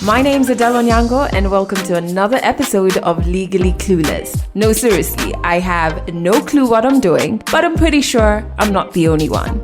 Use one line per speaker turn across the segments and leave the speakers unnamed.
My name's Adele Onyango and welcome to another episode of Legally Clueless. No, seriously, I have no clue what I'm doing, but I'm pretty sure I'm not the only one.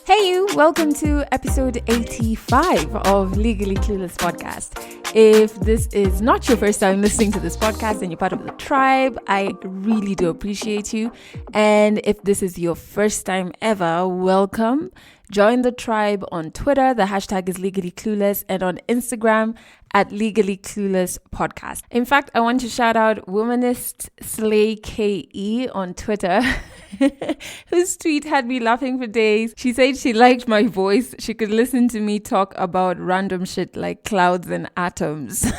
Hey you, welcome to episode 85 of Legally Clueless podcast. If this is not your first time listening to this podcast and you're part of the tribe, I really do appreciate you. And if this is your first time ever, welcome. Join the tribe on Twitter. The hashtag is Legally Clueless, and on Instagram at Legally Clueless Podcast. In fact, I want to shout out Womanist Slay KE on Twitter, whose tweet had me laughing for days. She said she liked my voice. She could listen to me talk about random shit like clouds and atoms.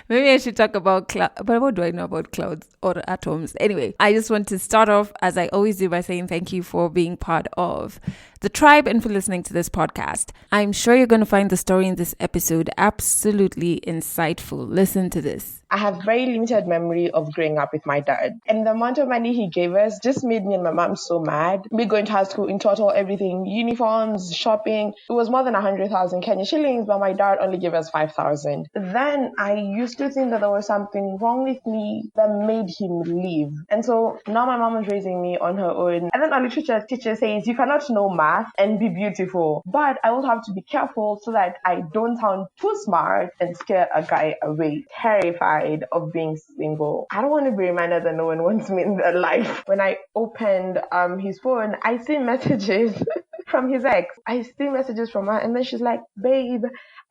Maybe I should talk about clouds, but what do I know about clouds or atoms? Anyway, I just want to start off, as I always do, by saying thank you for being part of the tribe and for listening to this podcast. I'm sure you're going to find the story in this episode absolutely insightful. Listen to this.
I have very limited memory of growing up with my dad. And the amount of money he gave us just made me and my mom so mad. Me going to high school, in total, everything, uniforms, shopping, it was more than 100,000 Kenya shillings, but my dad only gave us 5,000. Then I used to think that there was something wrong with me that made him leave. And so now my mom is raising me on her own. And then our literature teacher says, you cannot know math and be beautiful. But I will have to be careful so that I don't sound too smart and scare a guy away. Terrified of being single. I don't want to be reminded that no one wants me in their life. When I opened his phone, I see messages from his ex. I see messages from her, and then she's like, babe,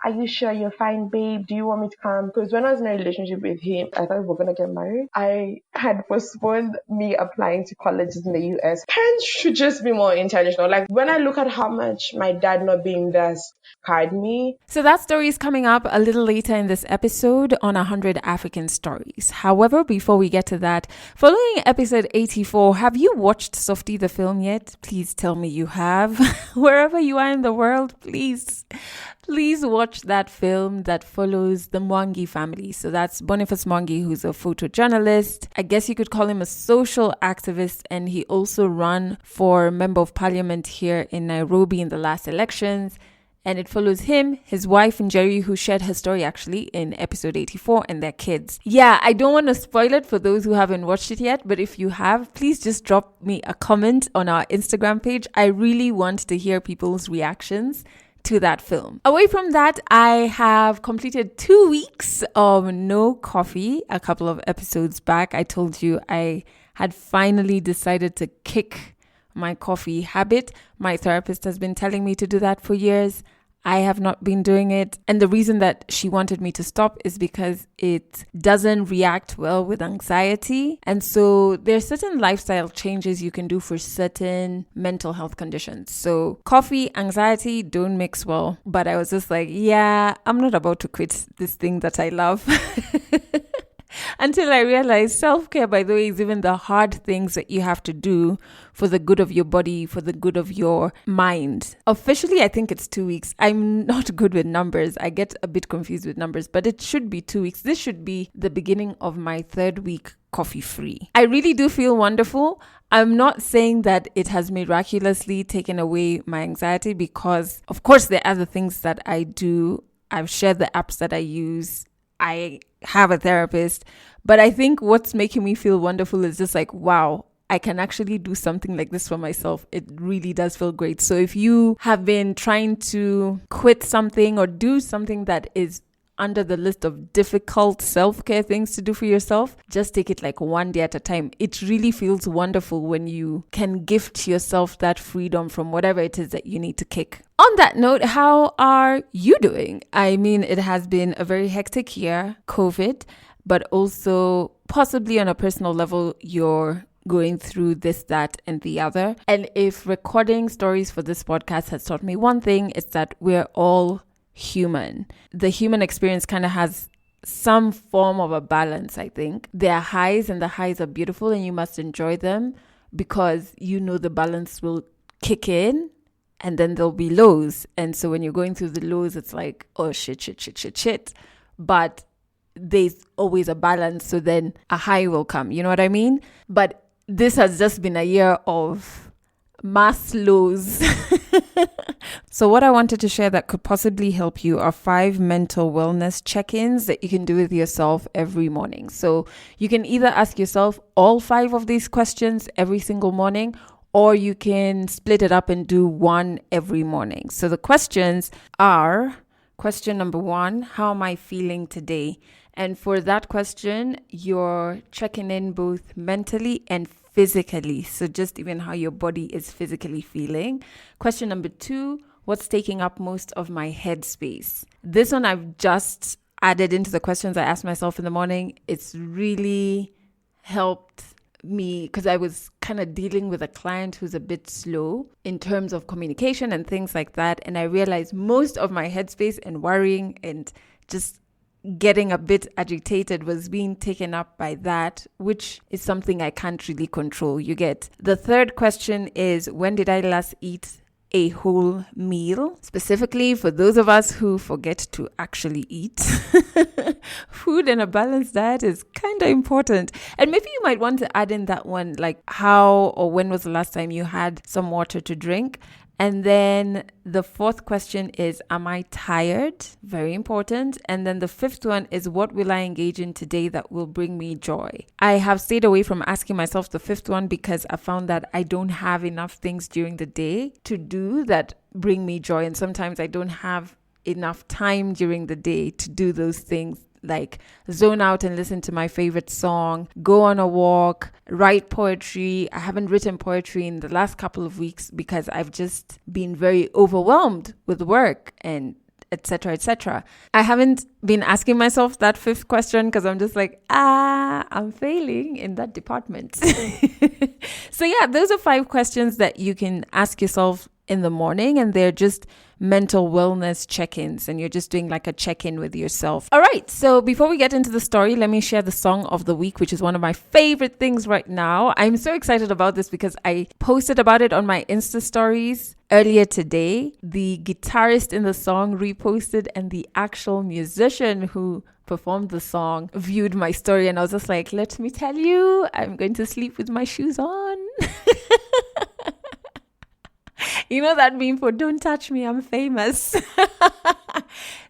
are you sure you're fine, babe? Do you want me to come? Because when I was in a relationship with him, I thought we were going to get married. I had postponed me applying to colleges in the US. Parents should just be more intentional. Like, when I look at how much my dad not being there scarred me.
So that story is coming up a little later in this episode on 100 African Stories. However, before we get to that, following episode 84, have you watched Softy the film yet? Please tell me you have. Wherever you are in the world, please watch that film that follows the Mwangi family. So that's Boniface Mwangi, who's a photojournalist. I guess you could call him a social activist, and he also ran for Member of Parliament here in Nairobi in the last elections. And it follows him, his wife, and Jerry, who shared her story actually in episode 84, and their kids. Yeah, I don't want to spoil it for those who haven't watched it yet, but if you have, please just drop me a comment on our Instagram page. I really want to hear people's reactions to that film. Away from that, I have completed 2 weeks of no coffee. A couple of episodes back, I told you I had finally decided to kick my coffee habit. My therapist has been telling me to do that for years. I have not been doing it. And the reason that she wanted me to stop is because it doesn't react well with anxiety. And so there's certain lifestyle changes you can do for certain mental health conditions. So coffee, anxiety don't mix well. But I was just like, yeah, I'm not about to quit this thing that I love. Until I realized self-care, by the way, is even the hard things that you have to do for the good of your body, for the good of your mind. Officially, I think it's 2 weeks. I'm not good with numbers. I get a bit confused with numbers, but it should be 2 weeks. This should be the beginning of my 3rd week coffee-free. I really do feel wonderful. I'm not saying that it has miraculously taken away my anxiety because, of course, there are other things that I do. I've shared the apps that I use. I have a therapist, but I think what's making me feel wonderful is just like, wow, I can actually do something like this for myself. It really does feel great. So if you have been trying to quit something or do something that is under the list of difficult self-care things to do for yourself, just take it like one day at a time. It really feels wonderful when you can gift yourself that freedom from whatever it is that you need to kick. On that note, how are you doing? I mean, it has been a very hectic year, COVID, but also possibly on a personal level, you're going through this, that, and the other. And if recording stories for this podcast has taught me one thing, it's that we're all human. The human experience kind of has some form of a balance, I think. There are highs, and the highs are beautiful, and you must enjoy them because you know the balance will kick in, and then there'll be lows. And so when you're going through the lows, it's like, oh, shit. But there's always a balance, so then a high will come. You know what I mean? But this has just been a year of Maslow's. So what I wanted to share that could possibly help you are 5 mental wellness check-ins that you can do with yourself every morning. So you can either ask yourself all 5 of these questions every single morning, or you can split it up and do one every morning. So the questions are: question number 1, how am I feeling today? And for that question, you're checking in both mentally and physically. So just even how your body is physically feeling. Question number 2, what's taking up most of my headspace? This one I've just added into the questions I asked myself in the morning. It's really helped me because I was kind of dealing with a client who's a bit slow in terms of communication and things like that. And I realized most of my headspace and worrying and just getting a bit agitated was being taken up by that, which is something I can't really control. You get. The third question is, when did I last eat a whole meal? Specifically for those of us who forget to actually eat. Food and a balanced diet is kind of important. And maybe you might want to add in that one, like how or when was the last time you had some water to drink? And then the fourth question is, am I tired? Very important. And then the fifth one is, what will I engage in today that will bring me joy? I have stayed away from asking myself the fifth one because I found that I don't have enough things during the day to do that bring me joy. And sometimes I don't have enough time during the day to do those things, like zone out and listen to my favorite song, go on a walk, write poetry. I haven't written poetry in the last couple of weeks because I've just been very overwhelmed with work and etc., etc. I haven't been asking myself that fifth question because I'm just like, I'm failing in that department. So yeah, those are 5 questions that you can ask yourself in the morning, and they're just mental wellness check-ins, and you're just doing like a check-in with yourself. All right, so before we get into the story, let me share the song of the week, which is one of my favorite things right now. I'm so excited about this because I posted about it on my Insta stories earlier today. The guitarist in the song reposted, and the actual musician who performed the song viewed my story, and I was just like, let me tell you, I'm going to sleep with my shoes on. You know that meme for "Don't touch me, I'm famous."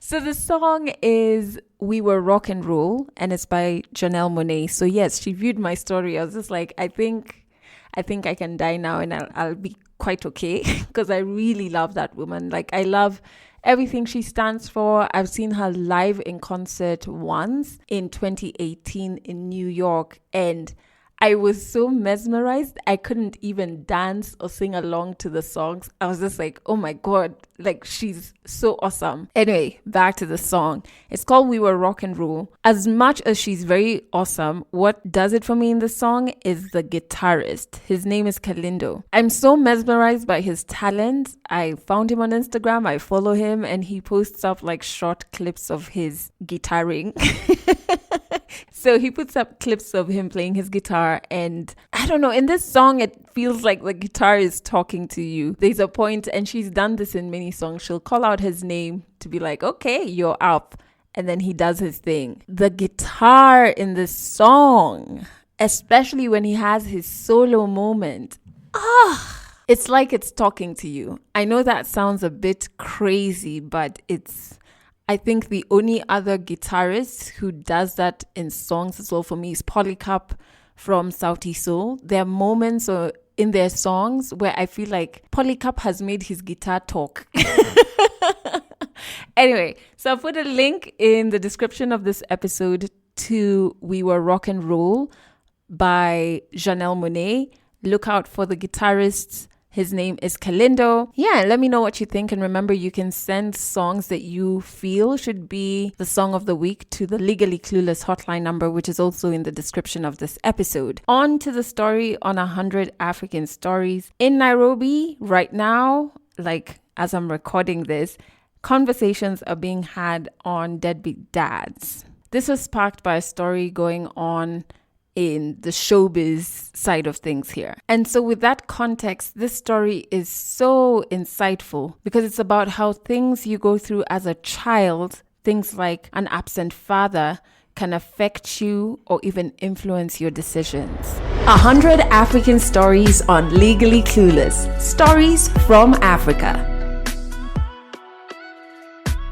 So the song is "We Were Rock and Roll," and it's by Janelle Monáe. So yes, she viewed my story. I was just like, I think I can die now, and I'll be quite okay because I really love that woman. Like, I love everything she stands for. I've seen her live in concert once in 2018 in New York, and I was so mesmerized, I couldn't even dance or sing along to the songs. I was just like, oh my God, like, she's so awesome. Anyway, back to the song. It's called "We Were Rock and Roll." As much as she's very awesome, what does it for me in the song is the guitarist. His name is Kalindo. I'm so mesmerized by his talent. I found him on Instagram, I follow him, and he posts up like short clips of his guitaring. So he puts up clips of him playing his guitar, and I don't know, in this song, it feels like the guitar is talking to you. There's a point, and she's done this in many songs. She'll call out his name to be like, okay, you're up. And then he does his thing. The guitar in this song, especially when he has his solo moment, it's like it's talking to you. I know that sounds a bit crazy, but I think the only other guitarist who does that in songs as well for me is Polycarp from Sauti Soul. There are moments in their songs where I feel like Polycarp has made his guitar talk. Anyway, so I'll put a link in the description of this episode to "We Were Rock and Roll" by Janelle Monáe. Look out for the guitarist. His name is Kalindo. Yeah, let me know what you think. And remember, you can send songs that you feel should be the song of the week to the Legally Clueless hotline number, which is also in the description of this episode. On to the story on 100 African Stories. In Nairobi right now, like as I'm recording this, conversations are being had on deadbeat dads. This was sparked by a story going on in the showbiz side of things here. And so with that context, this story is so insightful because it's about how things you go through as a child, things like an absent father, can affect you or even influence your decisions. 100 African stories on Legally Clueless. Stories from Africa.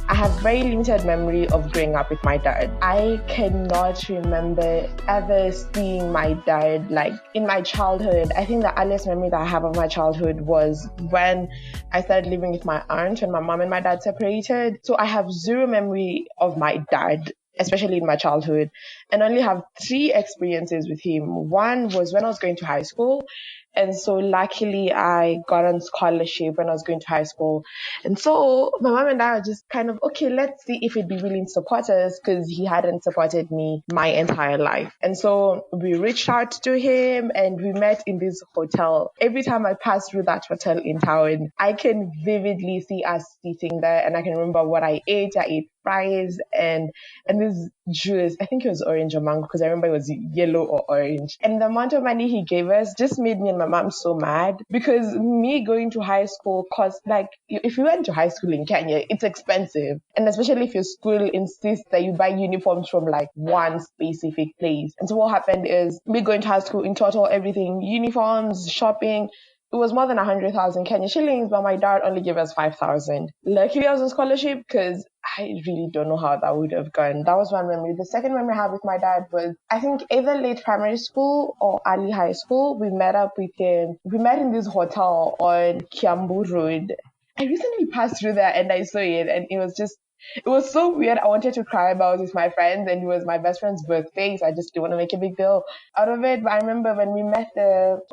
I have very limited memory of growing up with my dad. I cannot remember ever seeing my dad like in my childhood. I think the earliest memory that I have of my childhood was when I started living with my aunt when my mom and my dad separated. So I have zero memory of my dad, especially in my childhood, and only have 3 experiences with him. One was when I was going to high school. And so luckily I got on scholarship when I was going to high school. And so my mom and I were just kind of, okay, let's see if he'd be willing to support us because he hadn't supported me my entire life. And so we reached out to him and we met in this hotel. Every time I pass through that hotel in town, I can vividly see us sitting there and I can remember what I ate. I ate fries and this juice. I think it was orange or mango because I remember it was yellow or orange. And the amount of money he gave us just made me and my mom so mad because me going to high school cost like if you went to high school in Kenya, it's expensive. And especially if your school insists that you buy uniforms from like one specific place. And so what happened is me going to high school in total, everything, uniforms, shopping, it was more than 100,000 Kenya shillings, but my dad only gave us 5,000. Luckily, I was on scholarship because I really don't know how that would have gone. That was one memory. The second memory I have with my dad was, I think, either late primary school or early high school. We met up with him. We met in this hotel on Kiambu Road. I recently passed through there and I saw it, and it was so weird. I wanted to cry, but I was with my friends and it was my best friend's birthday, so I just didn't want to make a big deal out of it. But I remember when we met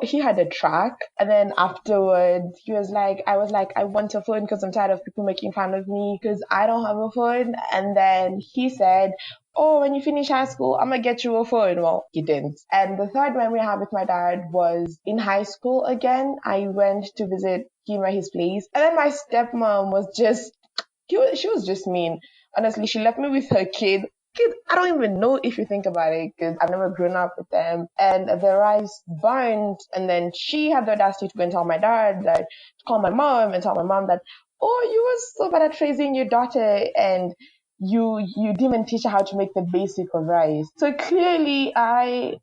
he had a truck, and then afterwards I was like, I want a phone because I'm tired of people making fun of me because I don't have a phone. And then he said, oh, when you finish high school, I'm gonna get you a phone. Well, he didn't. And the third memory I have with my dad was in high school again. I went to visit him at his place, and then my stepmom was just she was just mean. Honestly, she left me with her kid. I don't even know if you think about it because I've never grown up with them. And the rice burned, and then she had the audacity to go and tell my dad that, to call my mom and tell my mom that, oh, you were so bad at raising your daughter and you didn't teach her how to make the basic of rice. So clearly I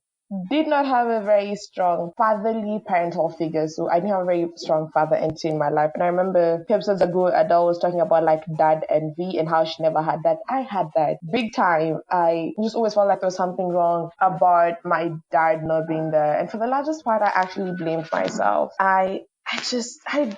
did not have a very strong fatherly parental figure. So I didn't have a very strong father entity in my life. And I remember a few episodes ago, Adele was talking about like dad envy and how she never had that. I had that big time. I just always felt like there was something wrong about my dad not being there. And for the largest part, I actually blamed myself. I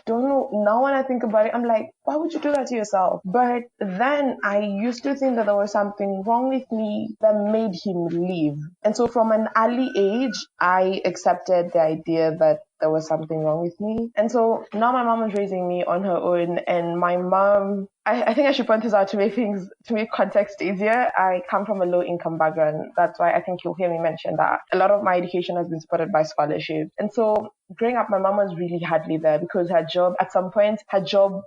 don't know. Now when I think about it, I'm like, why would you do that to yourself? But then I used to think that there was something wrong with me that made him leave. And so from an early age, I accepted the idea that there was something wrong with me. And so now my mom is raising me on her own, and my mom, I think I should point this out to make context easier. I come from a low income background. That's why I think you'll hear me mention that. A lot of my education has been supported by scholarship. And so growing up, my mom was really hardly there because at some point,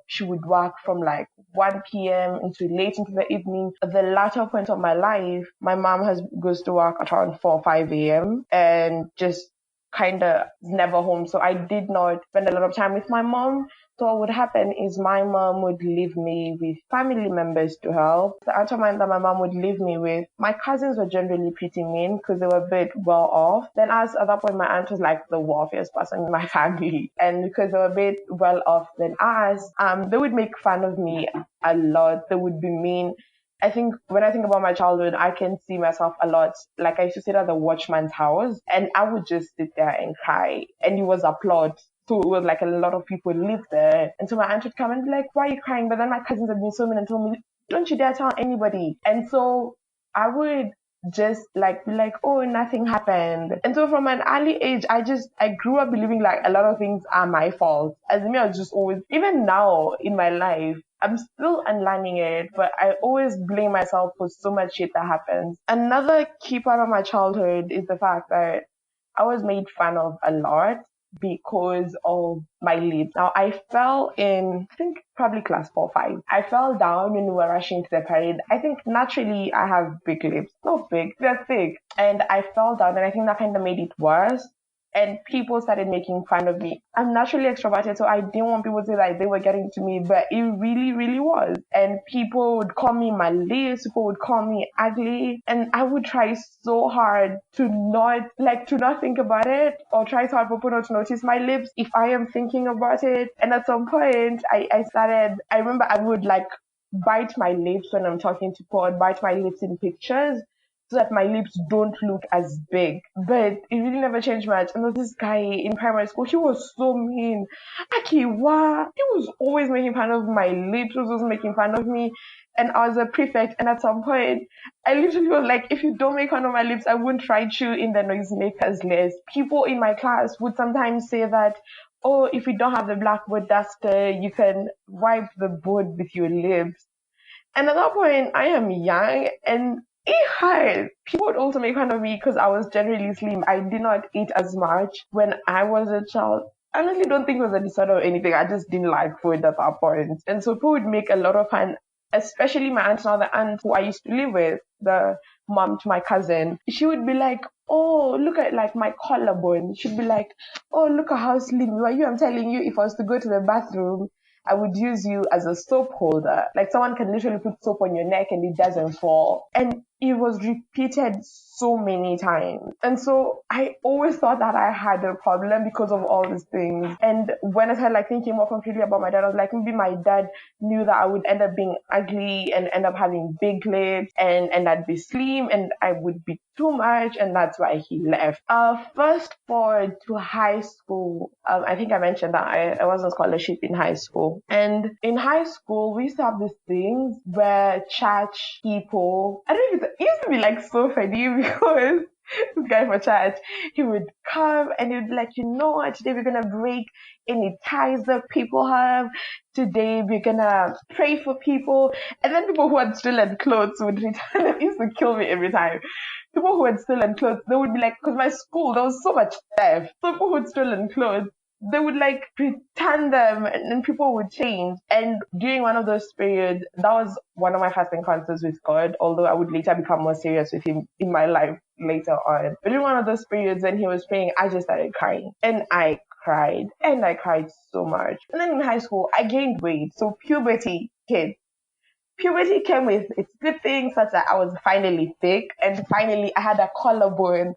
she would work from like 1 p.m. into late into the evening. At the latter point of my life, my mom goes to work at around 4 or 5 a.m. and just kind of never home. So I did not spend a lot of time with my mom. So what would happen is my mom would leave me with family members to help. The aunt of mine that my mom would leave me with, my cousins were generally pretty mean because they were a bit well off. Then at that point, my aunt was like the wealthiest person in my family. And because they were a bit well off than us, they would make fun of me a lot. They would be mean. I think when I think about my childhood, I can see myself a lot. Like I used to sit at the watchman's house and I would just sit there and cry. And it was applaud. So it was like a lot of people lived there. And so my aunt would come and be like, why are you crying? But then my cousins had been so mean and told me, don't you dare tell anybody. And so I would just like be like, oh, nothing happened. And so from an early age, I grew up believing like a lot of things are my fault. As me, I was just always, even now in my life, I'm still unlearning it, but I always blame myself for so much shit that happens. Another key part of my childhood is the fact that I was made fun of a lot because of my lips. Now, I fell in, I think, probably class 4 5. I fell down when we were rushing to the parade. I think naturally I have big lips. Not big, they're thick. And I fell down, and I think that kind of made it worse. and people started making fun of me. I'm naturally extroverted, so I didn't want people to say that they were getting to me, but it really, really was. And people would call me malicious, people would call me ugly, and I would try so hard to not think about it, or try so hard for people not to notice my lips if I am thinking about it. And at some point, I remember I would like bite my lips when I'm talking to people, bite my lips in pictures so that my lips don't look as big. But it really never changed much. And there was this guy in primary school, he was so mean. Akiwa, he was always making fun of my lips, he was always making fun of me. And I was a prefect, and at some point, I literally was like, if you don't make fun of my lips, I won't write you in the noisemakers list. People in my class would sometimes say that, oh, if you don't have the blackboard duster, you can wipe the board with your lips. And at that point, I am young and it hurt. People would also make fun of me because I was generally slim. I did not eat as much when I was a child. I honestly don't think it was a disorder or anything. I just didn't like food at that point. And so people would make a lot of fun, especially my aunt, now the aunt who I used to live with, the mom to my cousin. She would be like, oh, look at like my collarbone. She'd be like, oh, look at how slim you are. I'm telling you, if I was to go to the bathroom, I would use you as a soap holder. Like someone can literally put soap on your neck and it doesn't fall. And it was repeated so many times. And so I always thought that I had a problem because of all these things. And when I started like thinking more completely about my dad, I was like, maybe my dad knew that I would end up being ugly and end up having big lips and I'd be slim and I would be too much, and that's why he left. First forward to high school, I think I mentioned that I was on scholarship in high school. And in high school, we used to have these things where church people, I don't know, it used to be like so funny because this guy for church, he would come and he'd be like, you know what, today we're gonna break any ties that people have. Today we're gonna pray for people. And then people who had stolen clothes would return. It used to kill me every time. People who had stolen clothes, they would be like, because my school, there was so much theft. So people who had stolen clothes, they would like return them and then people would change. And during one of those periods, that was one of my first encounters with God, although I would later become more serious with him in my life later on. But during one of those periods when he was praying, I just started crying. And I cried so much. And then in high school, I gained weight. So puberty hit. Puberty came with its good things, such that I was finally thick and finally I had a collarbone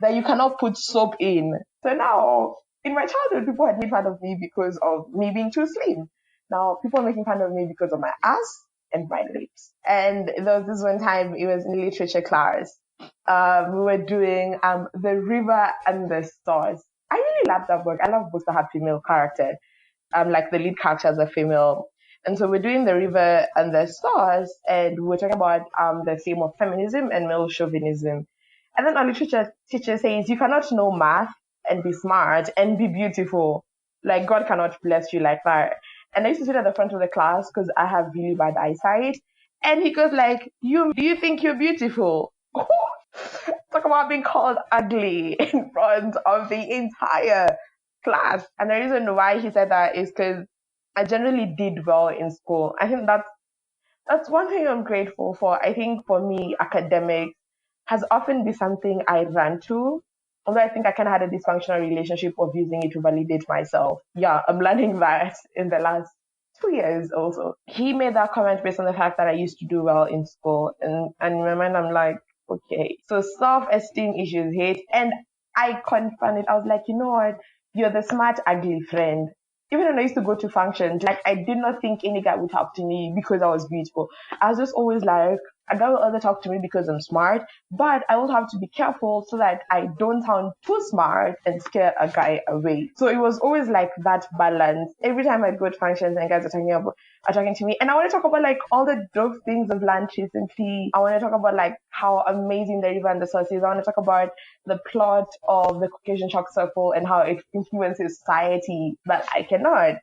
that you cannot put soap in. So now, in my childhood, people had made fun of me because of me being too slim. Now, people are making fun of me because of my ass and my lips. And there was this one time, it was in literature class. We were doing The River and the Stars. I really love that book. I love books that have female characters. Like the lead character is a female. And so we're doing The River and the Stars, and we're talking about the theme of feminism and male chauvinism. And then our literature teacher says, you cannot know math and be smart and be beautiful. Like, God cannot bless you like that. And I used to sit at the front of the class because I have really bad eyesight. And he goes like, do you think you're beautiful? Talk about being called ugly in front of the entire class. And the reason why he said that is because I generally did well in school. I think that's one thing I'm grateful for. I think for me, academics has often been something I ran to. Although I think I kind of had a dysfunctional relationship of using it to validate myself. Yeah, I'm learning that in the last 2 years also. He made that comment based on the fact that I used to do well in school. And in my mind, I'm like, okay. So self-esteem issues hit. And I confronted it. I was like, you know what? You're the smart, ugly friend. Even when I used to go to functions, like I did not think any guy would talk to me because I was beautiful. I was just always like, a guy will either talk to me because I'm smart, but I also have to be careful so that I don't sound too smart and scare a guy away. So it was always like that balance. Every time I'd go to functions and guys are talking to me, and I want to talk about like all the dope things I've learned recently. I want to talk about like how amazing the river and the source is. I want to talk about the plot of the Caucasian chalk circle and how it influences society. But I cannot.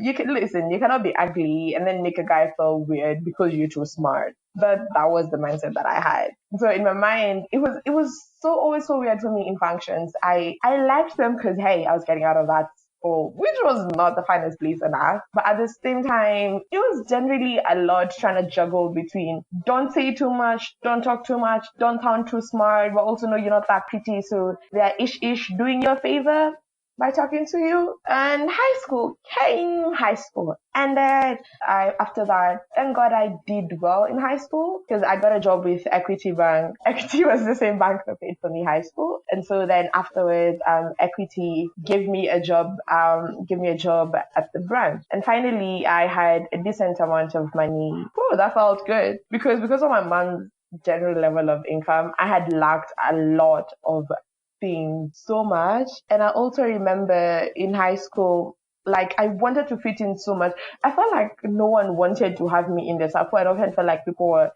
You can listen. You cannot be ugly and then make a guy feel weird because you're too smart. But that was the mindset that I had. So in my mind, it was so always so weird for me in functions. I liked them because hey, I was getting out of that school, which was not the finest place on earth. But at the same time, it was generally a lot trying to juggle between don't say too much, don't talk too much, don't sound too smart, but also know you're not that pretty. So they are ish doing your favor by talking to you. And high school. And then after that, thank God I did well in high school because I got a job with Equity Bank. Equity was the same bank that paid for me high school. And so then afterwards, Equity gave me a job at the branch. And finally, I had a decent amount of money. Oh, that felt good because of my mom's general level of income, I had lacked a lot of things so much. And I also remember in high school, like I wanted to fit in so much. I felt like no one wanted to have me in the circle. I often felt like people were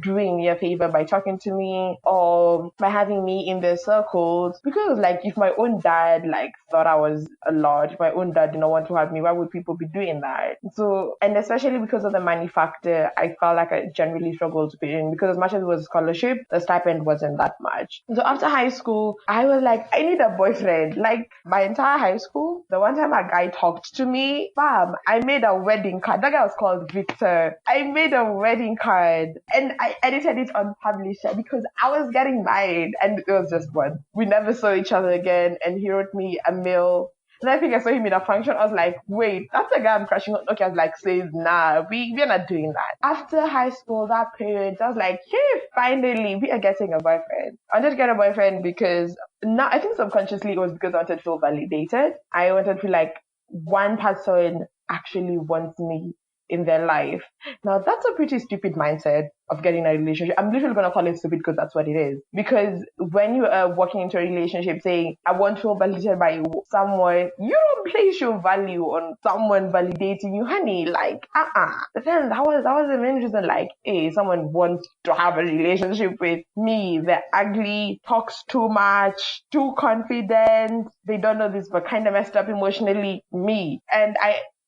doing me a favor by talking to me or by having me in their circles. Because like if my own dad like thought I was a lot, if my own dad did not want to have me, why would people be doing that? So, and especially because of the money factor, I felt like I generally struggled to fit in because as much as it was a scholarship, the stipend wasn't that much. So after high school, I was like, I need a boyfriend. Like my entire high school, the one time a guy talked to me, bam, I made a wedding card. That guy was called Victor. I made a wedding card and I edited it on Publisher because I was getting married and it was just one. We never saw each other again and he wrote me a mail. And I think I saw him in a function. I was like, wait, that's the guy I'm crushing on. Okay, I was like, says, nah, we're not doing that. After high school, that period, I was like, hey, finally, we are getting a boyfriend. I wanted to get a boyfriend because now I think subconsciously it was because I wanted to feel validated. I wanted to feel like one person actually wants me in their life. Now that's a pretty stupid mindset of getting a relationship. I'm literally going to call it stupid because that's what it is. Because when you are walking into a relationship saying, I want to feel validated by someone, you don't place your value on someone validating you, honey. Like, But then that was the main reason, like, hey, someone wants to have a relationship with me. They're ugly, talks too much, too confident. They don't know this, but kind of messed up emotionally, me. And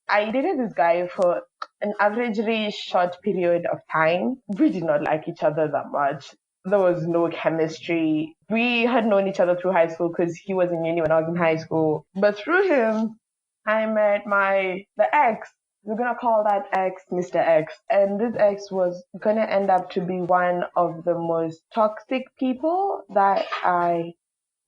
I dated this guy for an averagely short period of time. We did not like each other that much. There was no chemistry. We had known each other through high school because he was in uni when I was in high school. But through him, I met the ex. We're gonna call that ex Mr. X. And this ex was gonna end up to be one of the most toxic people that I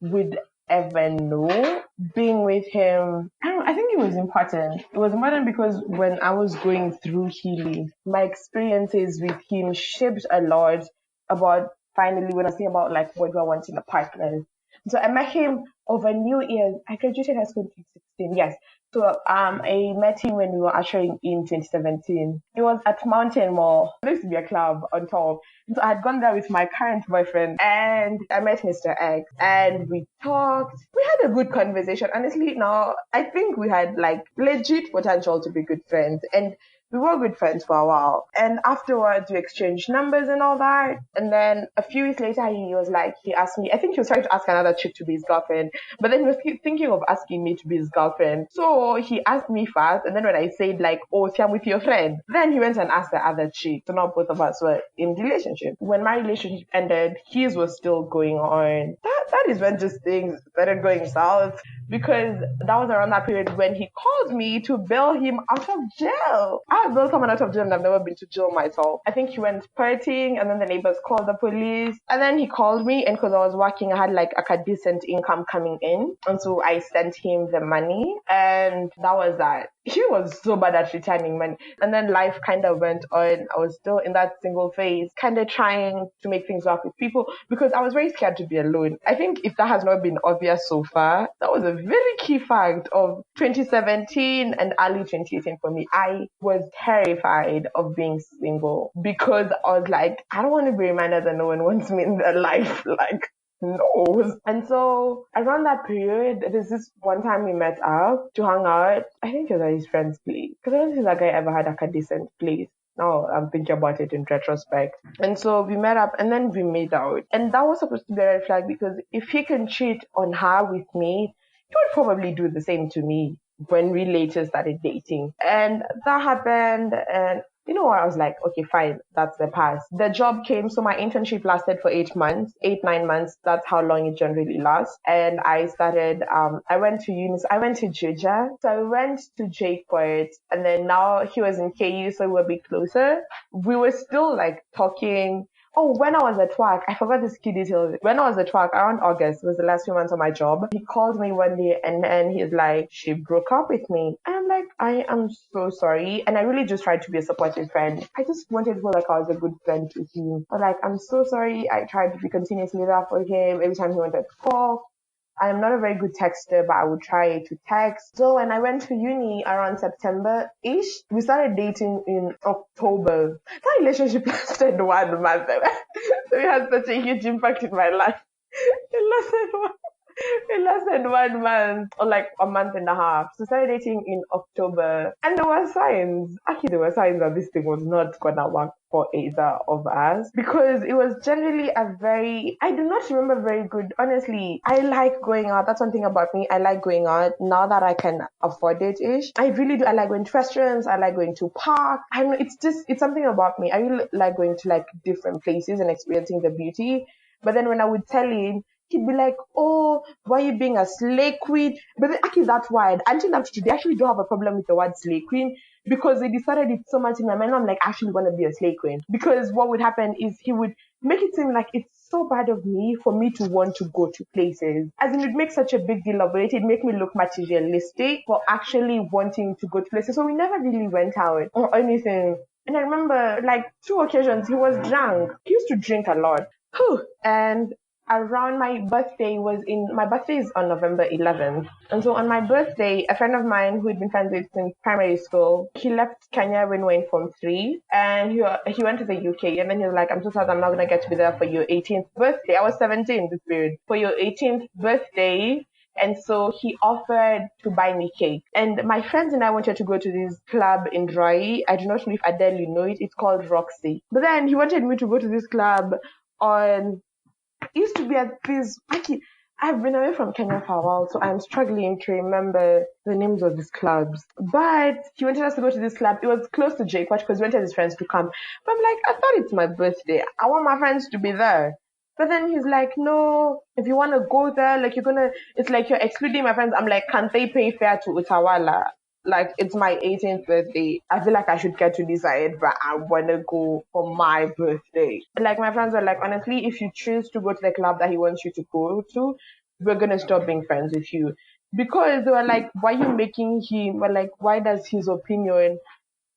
would ever know. Being with him, I think it was important. It was important because when I was going through healing, my experiences with him shaped a lot about finally when I think about like what do I want in a partner. So I met him over New Year's. I graduated high school in 2016. Yes. So I met him when we were ushering in 2017. It was at Mountain Mall. There used to be a club on top. So I had gone there with my current boyfriend and I met Mr. X and we talked. We had a good conversation. Honestly, now I think we had like legit potential to be good friends. And we were good friends for a while. And afterwards, we exchanged numbers and all that. And then a few weeks later, he asked me, I think he was trying to ask another chick to be his girlfriend, but then he was thinking of asking me to be his girlfriend. So he asked me first. And then when I said like, oh, see, I'm with your friend, then he went and asked the other chick. So now both of us were in relationship. When my relationship ended, his was still going on. That is when just things started going south because that was around that period when he called me to bail him out of jail. I have bailed someone out of jail and I've never been to jail myself. I think he went partying and then the neighbors called the police and then he called me and because I was working, I had like a decent income coming in. And so I sent him the money and that was that. He was so bad at returning money. And then life kind of went on. I was still in that single phase, kind of trying to make things work with people because I was very scared to be alone. I think if that has not been obvious so far, that was a very key fact of 2017 and early 2018 for me. I was terrified of being single because I was like, I don't want to be reminded that no one wants me in their life. Like, no. And so around that period, there's this one time we met up to hang out. I think it was at his friend's place. Because I don't think that guy ever had like a decent place. Now I'm thinking about it in retrospect. And so we met up and then we made out. And that was supposed to be a red flag because if he can cheat on her with me, he would probably do the same to me when we later started dating. And that happened and You know what? I was like, okay, fine, that's the past. The job came, so my internship lasted for 8 months, 8, 9 months. That's how long it generally lasts. And I started, I went to uni, I went to Georgia. So I went to Jake for it. And then now he was in KU, so we were a bit closer. We were still like talking. Oh, when I was at work, I forgot this key detail. When I was at work, around August, was the last few months of my job, he called me one day and then he's like, she broke up with me. And I'm like, I am so sorry. And I really just tried to be a supportive friend. I just wanted to feel like I was a good friend with him. But like, I'm so sorry. I tried to be continuously there for him every time he wanted to call. I am not a very good texter, but I would try to text. So when I went to uni around September-ish, we started dating in October. That relationship lasted 1 month. So it had such a huge impact in my life. It lasted one it lasted 1 month or like a month and a half. So started dating in October. And there were signs. Actually, there were signs that this thing was not gonna work for either of us. Because it was generally I do not remember very good. Honestly, I like going out. That's one thing about me. I like going out now that I can afford it ish. I really do. I like going to restaurants. I like going to park. I don't know. It's something about me. I really like going to like different places and experiencing the beauty. But then when I would tell him, he'd be like, oh, why are you being a slay queen? But then, actually, that's why. Until now, today, I actually don't have a problem with the word slay queen because they decided it so much in my mind. I'm like, I actually want to be a slay queen. Because what would happen is he would make it seem like it's so bad of me for me to want to go to places. As in, it makes such a big deal of it. It make me look materialistic for actually wanting to go to places. So we never really went out or anything. And I remember like 2 occasions he was drunk. He used to drink a lot. Whew. And around my birthday is on November 11th. And so on my birthday, a friend of mine who had been friends with since primary school, he left Kenya when we were in Form 3 and he went to the UK and then he was like, I'm so sad I'm not going to get to be there for your 18th birthday. I was 17 this period. For your 18th birthday. And so he offered to buy me cake. And my friends and I wanted to go to this club in Roy. I do not know if Adele, you know it. It's called Roxy. But then he wanted me to go to this club on it used to be at this. Actually, I've been away from Kenya for a while, so I'm struggling to remember the names of these clubs. But he wanted us to go to this club. It was close to Jake because he wanted his friends to come. But I'm like, I thought it's my birthday. I want my friends to be there. But then he's like, no, if you want to go there, like it's like you're excluding my friends. I'm like, can't they pay fare to Utawala? Like, it's my 18th birthday. I feel like I should get to decide, but I want to go for my birthday. Like, my friends were like, honestly, if you choose to go to the club that he wants you to go to, we're going to stop being friends with you. Because they were like, why are you making him, well, like, why does his opinion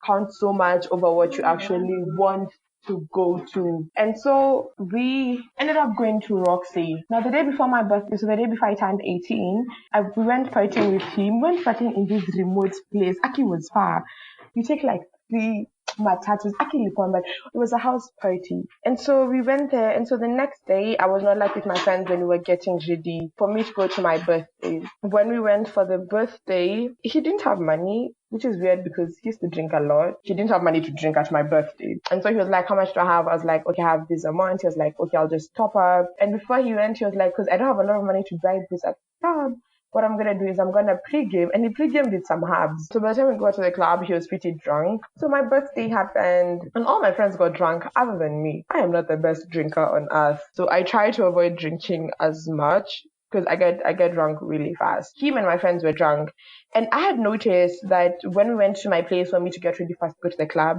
count so much over what you actually want to go to? And so we ended up going to Roxy. Now, the day before my birthday, so the day before I turned 18, we went partying with him. We went partying in this remote place. Aki was far. You take like 3 matatus. Aki Lipon, but it was a house party. And so we went there. And so the next day, I was not like with my friends when we were getting ready for me to go to my birthday. When we went for the birthday, he didn't have money, which is weird because he used to drink a lot. He didn't have money to drink at my birthday. And so he was like, how much do I have? I was like, okay, I have this amount. He was like, okay, I'll just top up. And before he went, he was like, because I don't have a lot of money to buy booze at the club. What I'm gonna do is I'm gonna pregame, and he pregamed with some herbs. So by the time we got to the club, he was pretty drunk. So my birthday happened, and all my friends got drunk other than me. I am not the best drinker on earth, so I try to avoid drinking as much because I get drunk really fast. Him and my friends were drunk. And I had noticed that when we went to my place for me to get ready fast to go to the club,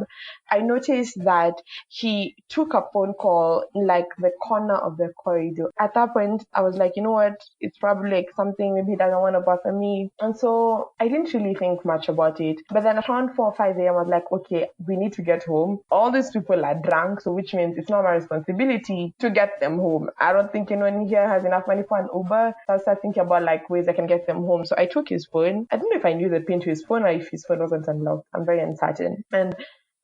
I noticed that he took a phone call in like the corner of the corridor. At that point, I was like, you know what? It's probably like something maybe he doesn't want to bother me. And so I didn't really think much about it. But then around 4 or 5 a.m., I was like, okay, we need to get home. All these people are drunk, so which means it's not my responsibility to get them home. I don't think anyone here has enough money for an Uber. So I started thinking about like ways I can get them home. So I took his phone. I don't know if I knew the pin to his phone or if his phone wasn't unlocked. I'm very uncertain. And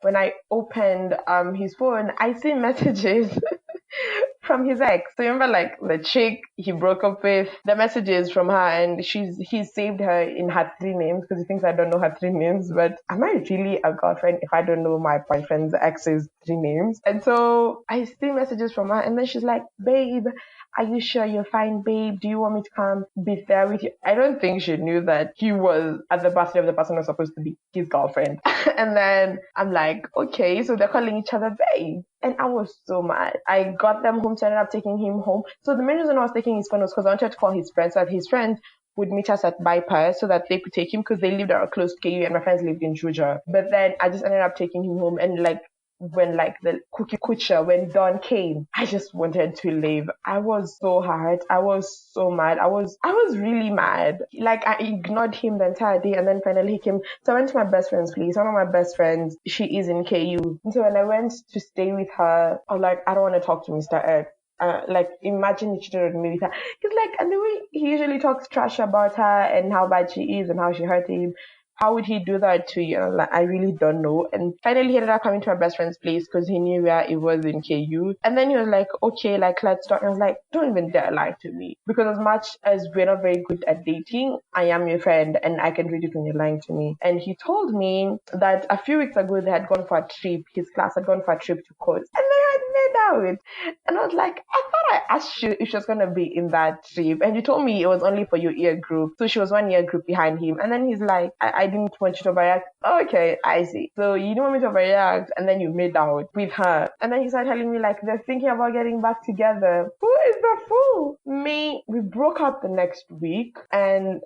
when I opened his phone, I see messages from his ex. So remember like the chick he broke up with, the messages from her, and he saved her in her 3 names because he thinks I don't know her 3 names. But am I really a girlfriend if I don't know my boyfriend's ex's three names. And so I see messages from her, and then she's like, babe, are you sure you're fine, babe? Do you want me to come be there with you? I don't think she knew that he was at the birthday of the person who was supposed to be his girlfriend. And then I'm like, okay, so they're calling each other babe. And I was so mad. I got them home, so I ended up taking him home. So the main reason I was taking his phone was because I wanted to call his friends, so that his friends would meet us at Bypass so that they could take him, because they lived close to KU and my friends lived in Juja. But then I just ended up taking him home, and like when like the cookie kucha, when Dawn came, I just wanted to leave. I was so hurt. I was so mad. I was really mad. Like I ignored him the entire day, and then finally he came. So I went to my best friend's place. One of my best friends, she is in KU. And so when I went to stay with her, I was like, I don't want to talk to Mr. X. Like imagine he cheated on me with her. He's like, and the way he usually talks trash about her and how bad she is and how she hurt him. How would he do that to you? And I'm like, I really don't know. And finally he ended up coming to my best friend's place because he knew where it was in KU. And then he was like, okay, like let's talk. And I was like, don't even dare lie to me. Because as much as we're not very good at dating, I am your friend and I can read it when you're lying to me. And he told me that a few weeks ago they had gone for a trip. His class had gone for a trip to Coast. And they had made out. And I was like, I thought I asked you if she was going to be in that trip. And you told me it was only for your year group. So she was 1 year group behind him. And then he's like, I didn't want you to overreact. Okay, I see. So you didn't want me to overreact, and then you made out with her. And then he started telling me like they're thinking about getting back together. Who is the fool? Me. We broke up the next week, and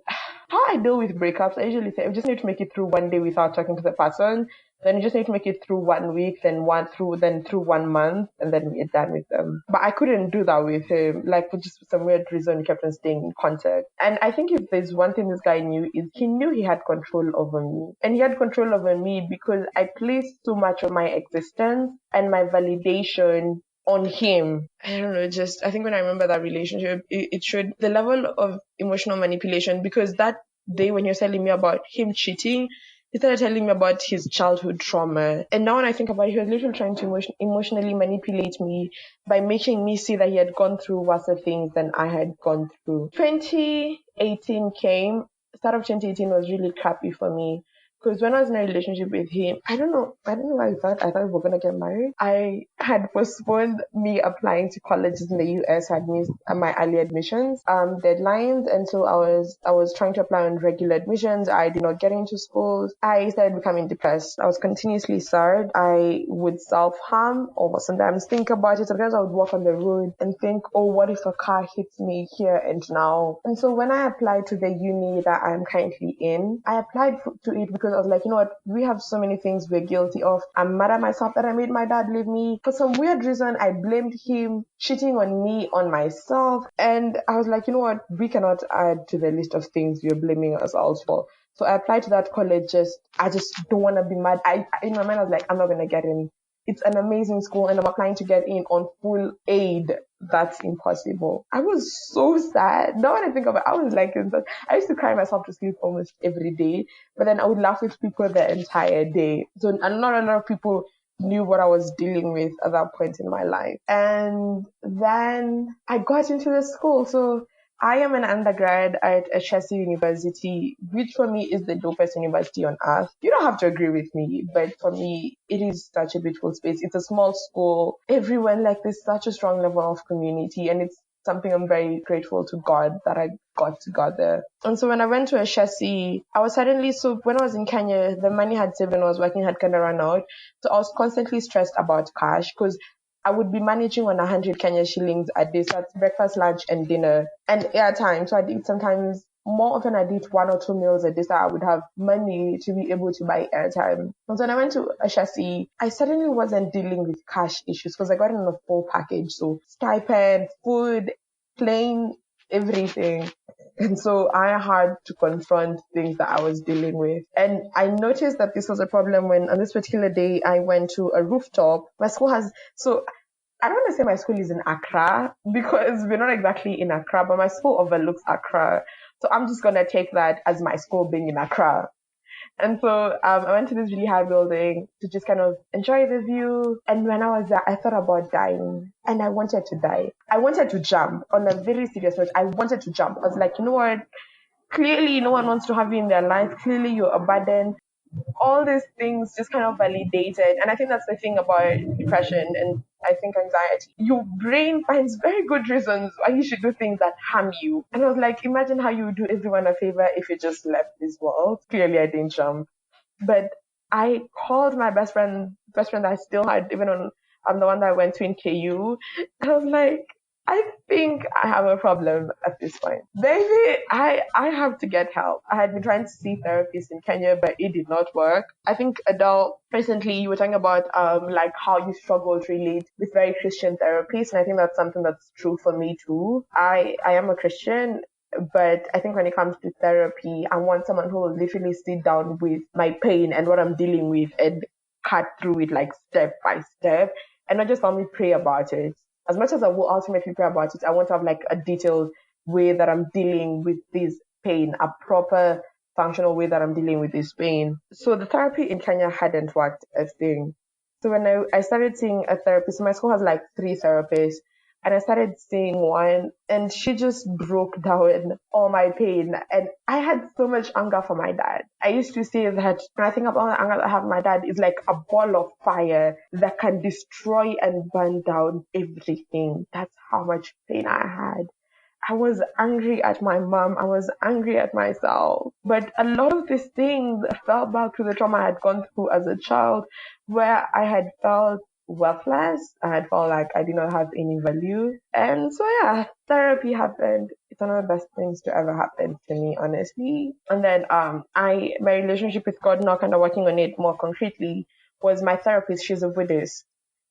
how I deal with breakups, I usually say I just need to make it through one day without talking to the person. Then you just need to make it through 1 week, then through 1 month, and then we're done with them. But I couldn't do that with him. Like for just some weird reason, he kept on staying in contact. And I think if there's one thing this guy knew, is he knew he had control over me, and he had control over me because I placed so much of my existence and my validation on him. I don't know, just I think when I remember that relationship, it showed the level of emotional manipulation, because that day when he was telling me about him cheating, he started telling me about his childhood trauma. And now when I think about it, he was literally trying to emotionally manipulate me by making me see that he had gone through worse things than I had gone through. 2018 came. Start of 2018 was really crappy for me. Because when I was in a relationship with him, I don't know why I thought we were gonna get married. I had postponed me applying to colleges in the US. I had missed my early admissions deadlines, and so I was trying to apply on regular admissions. I did not get into schools. I started becoming depressed. I was continuously sad. I would self-harm or sometimes think about it. Sometimes I would walk on the road and think, oh, what if a car hits me here and now? And so when I applied to the uni that I'm currently in, I applied to it because I was like, you know what, we have so many things we're guilty of. I'm mad at myself that I made my dad leave me. For some weird reason, I blamed him cheating on me, on myself. And I was like, you know what, we cannot add to the list of things we're blaming ourselves for. So I applied to that college. I just don't want to be mad. In my mind, I was like, I'm not going to get in. It's an amazing school and I'm applying to get in on full aid. That's impossible. I was so sad. Now when I think of it, I was like, I used to cry myself to sleep almost every day, but then I would laugh with people the entire day. So and not a lot of people knew what I was dealing with at that point in my life. And then I got into the school. So I am an undergrad at Ashesi University, which for me is the dopest university on earth. You don't have to agree with me, but for me, it is such a beautiful space. It's a small school. Everyone, like, there's such a strong level of community, and it's something I'm very grateful to God that I got to go there. And so when I went to Ashesi, I was suddenly, so when I was in Kenya, the money I had saved when I was working had kind of run out. So I was constantly stressed about cash because I would be managing on 100 Kenya shillings a day. So that's breakfast, lunch, and dinner, and airtime. So I'd eat sometimes more often. I'd eat 1 or 2 meals a day, so I would have money to be able to buy airtime. And so when I went to Ashasi, I suddenly wasn't dealing with cash issues because I got in a full package. So stipend, food, plane, everything. And so I had to confront things that I was dealing with. And I noticed that this was a problem when on this particular day I went to a rooftop. My school has, so I don't want to say my school is in Accra because we're not exactly in Accra, but my school overlooks Accra. So I'm just going to take that as my school being in Accra. And so I went to this really high building to just kind of enjoy the view. And when I was there, I thought about dying and I wanted to die. I wanted to jump on a very serious note. I wanted to jump. I was like, you know what? Clearly, no one wants to have you in their life. Clearly, you're a burden. all these things just kind of validated. And I think that's the thing about depression and I think anxiety. Your brain finds very good reasons why you should do things that harm you. And I was like, imagine how you would do everyone a favor if you just left this world. Clearly I didn't jump. But I called my best friend that I still had, even on I'm the one that I went to in KU. And I was like, I think I have a problem at this point. Baby, I have to get help. I had been trying to see therapists in Kenya, but it did not work. I think Adele, recently you were talking about like how you struggle to relate with very Christian therapists, and I think that's something that's true for me too. I am a Christian, but I think when it comes to therapy, I want someone who will literally sit down with my pain and what I'm dealing with and cut through it like step by step and not just only pray about it. As much as I will ultimately pray about it, I want to have like a detailed way that I'm dealing with this pain, a proper functional way that I'm dealing with this pain. So the therapy in Kenya hadn't worked a thing. So when I started seeing a therapist, my school has like 3 therapists, and I started seeing one, and she just broke down all my pain. And I had so much anger for my dad. I used to say that when I think about the anger that I have for my dad, it's like a ball of fire that can destroy and burn down everything. That's how much pain I had. I was angry at my mom. I was angry at myself. But a lot of these things fell back to the trauma I had gone through as a child, where I had felt worthless. I had felt like I did not have any value. And so yeah, therapy happened. It's one of the best things to ever happen to me, honestly. And then my relationship with God, now kind of working on it more concretely, was my therapist. She's a Buddhist.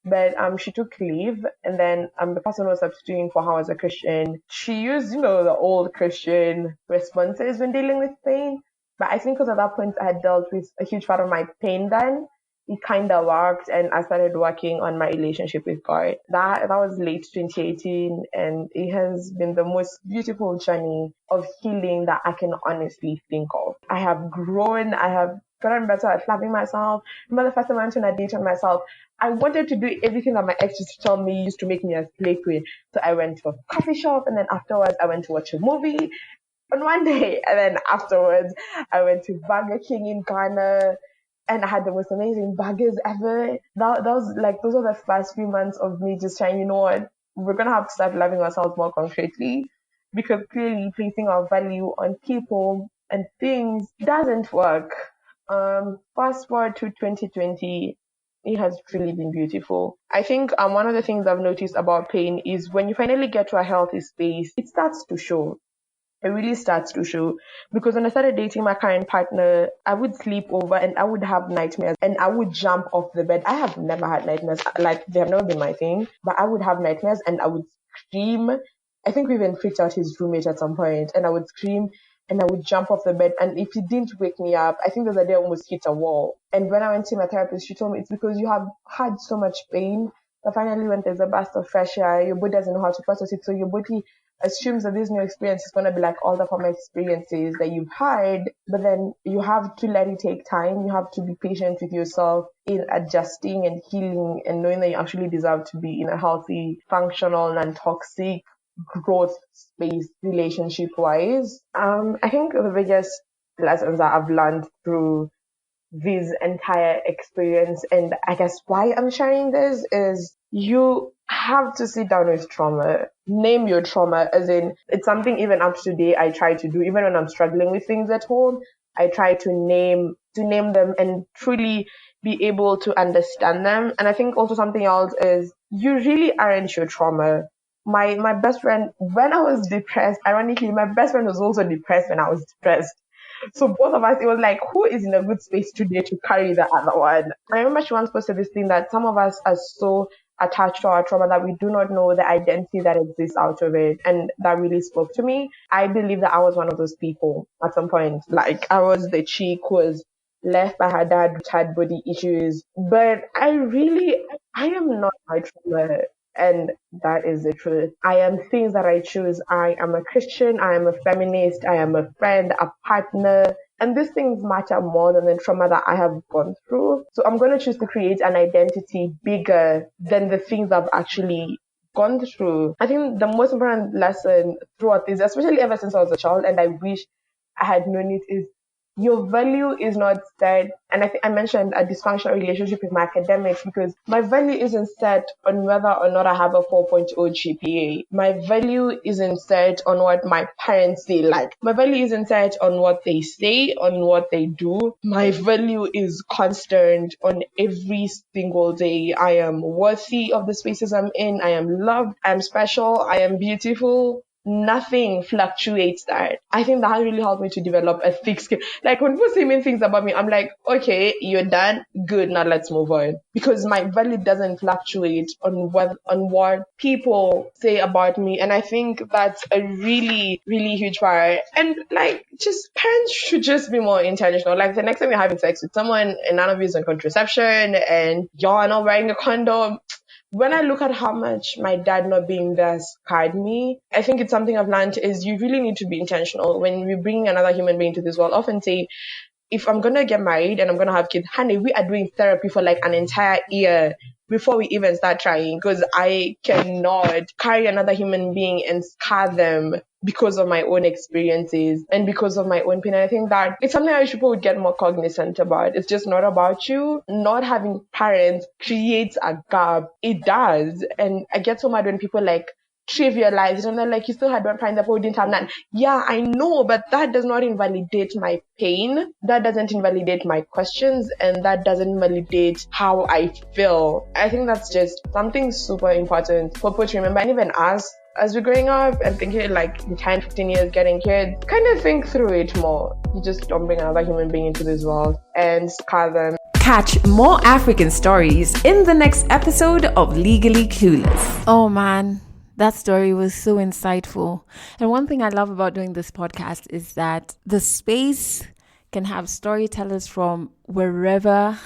But she took leave, and then the person who was substituting for her as a Christian. She used, the old Christian responses when dealing with pain. But I think because at that point I had dealt with a huge part of my pain then, it kind of worked, and I started working on my relationship with God. That was late 2018, and it has been the most beautiful journey of healing that I can honestly think of. I have grown. I have gotten better at loving myself. Remember the first time I went on a date with myself, I wanted to do everything that my ex used to tell me used to make me a slave queen. So I went to a coffee shop, and then afterwards I went to watch a movie on one day, and then afterwards I went to Burger King in Ghana, and I had the most amazing burgers ever. That was like, those are the first few months of me just saying, you know what, we're gonna have to start loving ourselves more concretely, because clearly placing our value on people and things doesn't work. Fast forward to 2020, it has truly been beautiful. I think one of the things I've noticed about pain is when you finally get to a healthy space, it starts to show. It really starts to show, because when I started dating my current partner, I would sleep over and I would have nightmares and I would jump off the bed. I have never had nightmares, like they have never been my thing, but I would have nightmares and I would scream. I think we even freaked out his roommate at some point, and I would scream and I would jump off the bed. And if he didn't wake me up, I think there's a day I almost hit a wall. And when I went to my therapist, she told me it's because you have had so much pain that finally when there's a burst of fresh air, your body doesn't know how to process it. So your body assumes that this new experience is going to be like all the former experiences that you've had, but then you have to let it take time. You have to be patient with yourself in adjusting and healing and knowing that you actually deserve to be in a healthy, functional, non-toxic growth space relationship wise. I think the biggest lessons that I've learned through this entire experience, and I guess why I'm sharing this, is you have to sit down with trauma. Name your trauma, as in, it's something even up to today I try to do. Even when I'm struggling with things at home, I try to name them and truly be able to understand them. And I think also something else is you really aren't your trauma. My best friend, when I was depressed, ironically, my best friend was also depressed when I was depressed. So both of us, it was like, who is in a good space today to carry the other one? I remember she once posted this thing that some of us are so attached to our trauma that we do not know the identity that exists out of it. And that really spoke to me. I believe that I was one of those people at some point. Like, I was the chick who was left by her dad, which had body issues. But I am not my trauma. And that is the truth. I am things that I choose. I am a Christian. I am a feminist. I am a friend, a partner. And these things matter more than the trauma that I have gone through. So I'm going to choose to create an identity bigger than the things I've actually gone through. I think the most important lesson throughout this, especially ever since I was a child, and I wish I had known it, is your value is not set. And I think I mentioned a dysfunctional relationship with my academics because my value isn't set on whether or not I have a 4.0 GPA. My value isn't set on what my parents say. Like, my value isn't set on what they say, on what they do. My value is constant on every single day. I am worthy of the spaces I'm in. I am loved. I am special. I am beautiful. Nothing fluctuates that. I think that has really helped me to develop a thick skin. Like, when people say mean things about me, I'm like, okay, you're done. Good. Now let's move on. Because my value doesn't fluctuate on what people say about me. And I think that's a really, really huge part. And like, just parents should just be more intentional. Like, the next time you're having sex with someone and none of you is on contraception and y'all are not wearing a condom, when I look at how much my dad not being there scarred me, I think it's something I've learned is you really need to be intentional. When we bring another human being to this world, often say, if I'm going to get married and I'm going to have kids, honey, we are doing therapy for like an entire year before we even start trying, because I cannot carry another human being and scar them because of my own experiences and because of my own pain. And I think that it's something I wish people would get more cognizant about. It's just not about you. Not having parents creates a gap. It does. And I get so mad when people like trivialize it and they're like, you still had one parent that probably didn't have none. Yeah, I know, but that does not invalidate my pain. That doesn't invalidate my questions, and that doesn't invalidate how I feel. I think that's just something super important for people to remember. And even us, as we're growing up and thinking like in 10, 15 years getting kids, kind of think through it more. You just don't bring another human being into this world and scar them.
Catch more African stories in the next episode of Legally Clueless. Oh man, that story was so insightful. And one thing I love about doing this podcast is that the space can have storytellers from wherever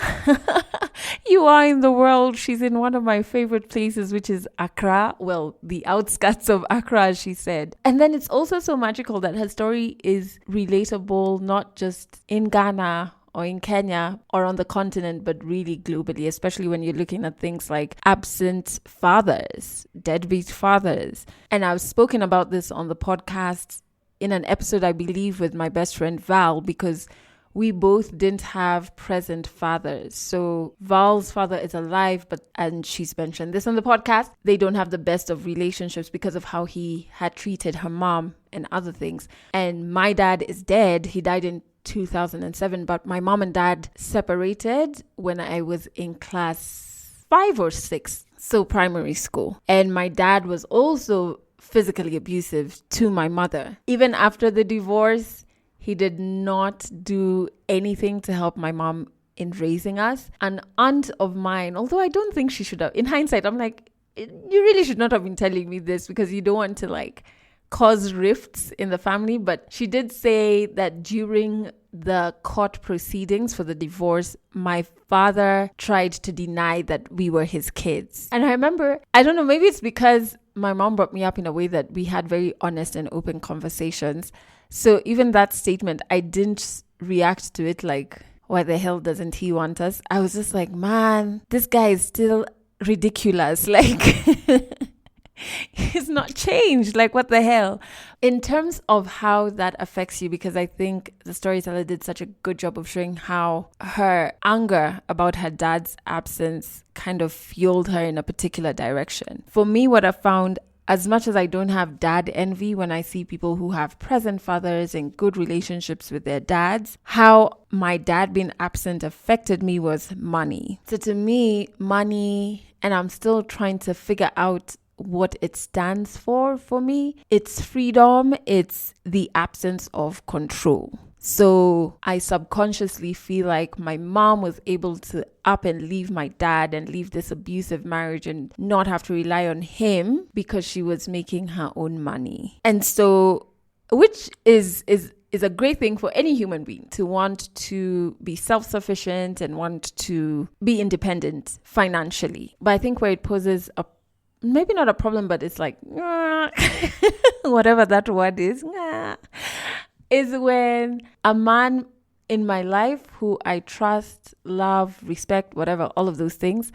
you are in the world. She's in one of my favorite places, which is Accra. Well, the outskirts of Accra, as she said. And then it's also so magical that her story is relatable, not just in Ghana or in Kenya or on the continent, but really globally, especially when you're looking at things like absent fathers, deadbeat fathers. And I've spoken about this on the podcast in an episode, I believe, with my best friend Val, because we both didn't have present fathers. So Val's father is alive, and she's mentioned this on the podcast, they don't have the best of relationships because of how he had treated her mom and other things. And my dad is dead. He died in 2007, but my mom and dad separated when I was in class 5 or 6, so primary school. And my dad was also physically abusive to my mother. Even after the divorce, he did not do anything to help my mom in raising us. An aunt of mine, although I don't think she should have, in hindsight, I'm like, you really should not have been telling me this because you don't want to like cause rifts in the family. But she did say that during the court proceedings for the divorce, my father tried to deny that we were his kids. And I remember, I don't know, maybe it's because my mom brought me up in a way that we had very honest and open conversations. So even that statement, I didn't react to it like, why the hell doesn't he want us? I was just like, man, this guy is still ridiculous. Like, he's not changed. Like, what the hell? In terms of how that affects you, because I think the storyteller did such a good job of showing how her anger about her dad's absence kind of fueled her in a particular direction. For me, what I found, as much as I don't have dad envy when I see people who have present fathers and good relationships with their dads, how my dad being absent affected me was money. So to me, money, and I'm still trying to figure out what it stands for me, it's freedom, it's the absence of control. So I subconsciously feel like my mom was able to up and leave my dad and leave this abusive marriage and not have to rely on him because she was making her own money. And so, which is a great thing for any human being, to want to be self-sufficient and want to be independent financially. But I think where it poses maybe not a problem, but it's like, whatever that word is when a man in my life who I trust, love, respect, whatever, all of those things,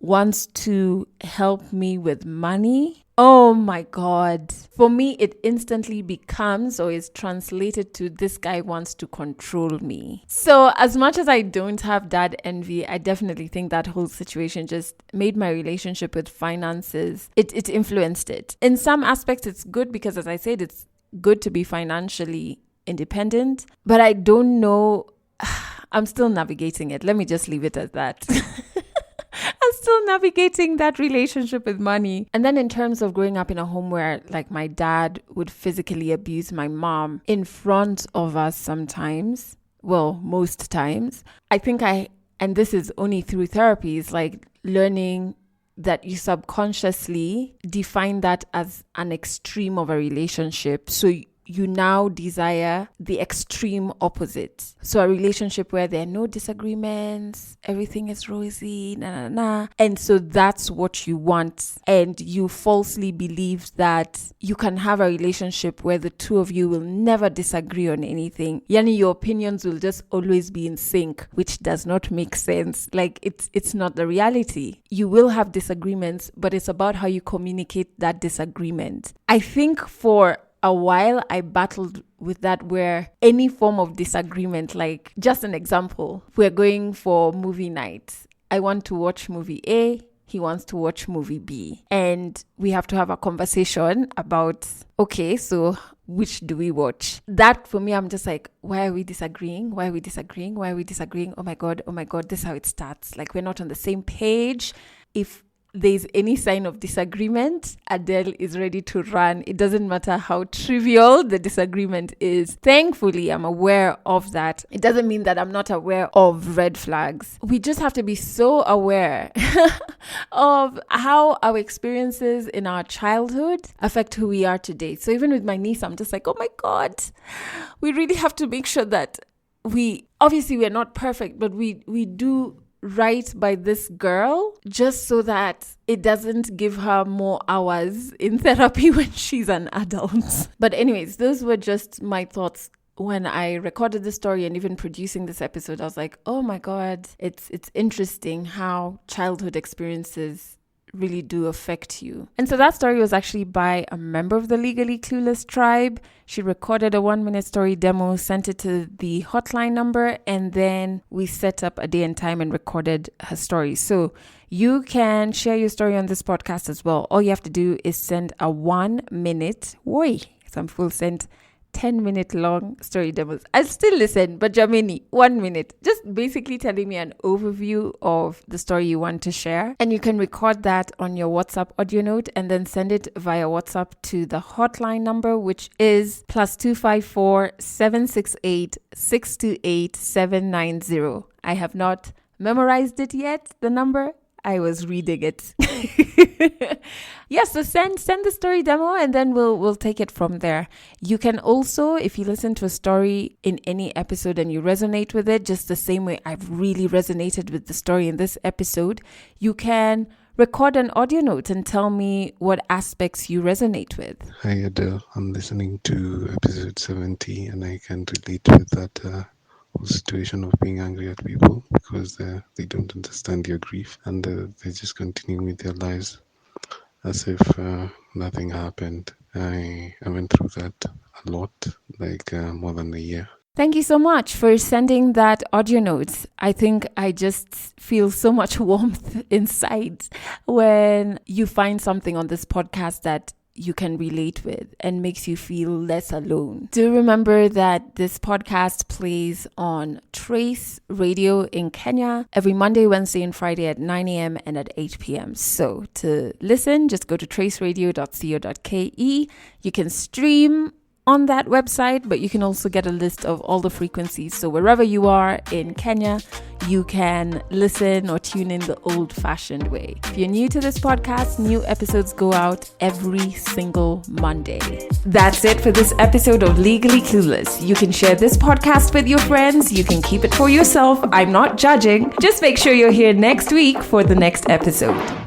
wants to help me with money Oh my God. For me, it instantly becomes or is translated to this guy wants to control me. So as much as I don't have that envy, I definitely think that whole situation just made my relationship with finances, it influenced it. In some aspects, it's good because, as I said, it's good to be financially independent, but I don't know. I'm still navigating it. Let me just leave it at that. I'm still navigating that relationship with money. And then in terms of growing up in a home where like my dad would physically abuse my mom in front of us sometimes, well, most times, I think and this is only through therapy, is like learning that you subconsciously define that as an extreme of a relationship. So you now desire the extreme opposite. So a relationship where there are no disagreements, everything is rosy, And so that's what you want. And you falsely believe that you can have a relationship where the two of you will never disagree on anything. Yani, your opinions will just always be in sync, which does not make sense. Like it's not the reality. You will have disagreements, but it's about how you communicate that disagreement. I think for a while I battled with that, where any form of disagreement, like just an example, we're going for movie night. I want to watch movie A, he wants to watch movie B. And we have to have a conversation about, okay, so which do we watch? That for me, I'm just like, why are we disagreeing? Why are we disagreeing? Why are we disagreeing? Oh my God, this is how it starts. Like we're not on the same page. If there's any sign of disagreement, Adele is ready to run. It doesn't matter how trivial the disagreement is. Thankfully, I'm aware of that. It doesn't mean that I'm not aware of red flags. We just have to be so aware of how our experiences in our childhood affect who we are today. So even with my niece, I'm just like, oh my God, we really have to make sure that obviously we're not perfect, but we do right by this girl, just so that it doesn't give her more hours in therapy when she's an adult. But anyways, those were just my thoughts when I recorded the story and even producing this episode. I was like, oh my God, it's interesting how childhood experiences really do affect you. And so that story was actually by a member of the Legally Clueless tribe. She recorded a 1-minute story demo, sent it to the hotline number, and then we set up a day and time and recorded her story. So you can share your story on this podcast as well. All you have to do is send a 1-minute, some full sent 10-minute long story demos. I'll still listen, but Jamini, 1 minute. Just basically telling me an overview of the story you want to share. And you can record that on your WhatsApp audio note and then send it via WhatsApp to the hotline number, which is +254 768 628 790. I have not memorized it yet, the number. I was reading it. Yes, so send the story demo and then we'll take it from there. You can also, if you listen to a story in any episode and you resonate with it, just the same way I've really resonated with the story in this episode, you can record an audio note and tell me what aspects you resonate with.
Hi Adele, I'm listening to episode 70 and I can relate with that whole situation of being angry at people because they don't understand your grief and they just continue with their lives as if nothing happened. I went through that a lot, like more than a year.
Thank you so much for sending that audio note. I think I just feel so much warmth inside when you find something on this podcast that you can relate with and makes you feel less alone. Do remember that this podcast plays on Trace Radio in Kenya every Monday, Wednesday, and Friday at 9 a.m. and at 8 p.m. So to listen, just go to traceradio.co.ke. You can stream on that website, but you can also get a list of all the frequencies. So wherever you are in Kenya, you can listen or tune in the old-fashioned way. If you're new to this podcast, new episodes go out every single Monday. That's it for this episode of Legally Clueless. You can share this podcast with your friends. You can keep it for yourself. I'm not judging. Just make sure you're here next week for the next episode.